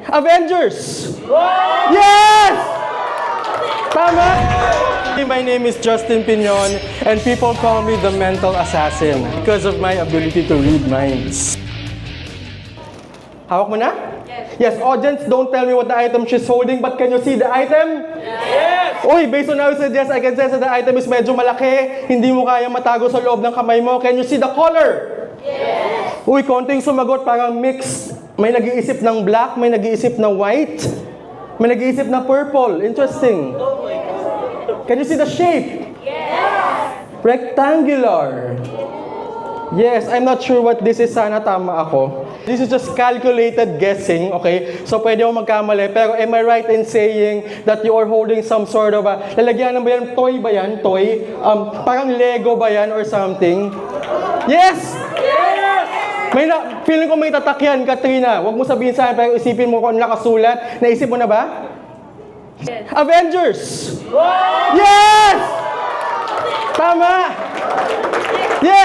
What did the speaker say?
Avengers! Yes! Tama! My name is Justin Piñon, and people call me the mental assassin because of my ability to read minds. Hawak mo na? Yes, audience, don't tell me what the item she's holding, but can you see the item? Yes! Uy, based on how you said yes, I can sense that the item is medyo malaki. Hindi mo kaya matago sa loob ng kamay mo. Can you see the color? Yes! Uy, konting sumagot, parang mixed. May nag-iisip ng black, may nag-iisip ng white, may nag-iisip na purple. Interesting. Can you see the shape? Yes! Rectangular. Yes, I'm not sure what this is. Sana tama ako. This is just calculated guessing, okay? So pwede ako magkamali. Pero am I right in saying that you are holding some sort of a... Lalagyan ba yan? Toy ba yan? Toy? Parang Lego ba yan or something? Yes! Yes! Feeling ko may tatak yan, Katrina. Huwag mo sabihin sa akin, pero isipin mo kung nakasulat. Naisip mo na ba? Yes. Avengers! Yes! Tama! Yes!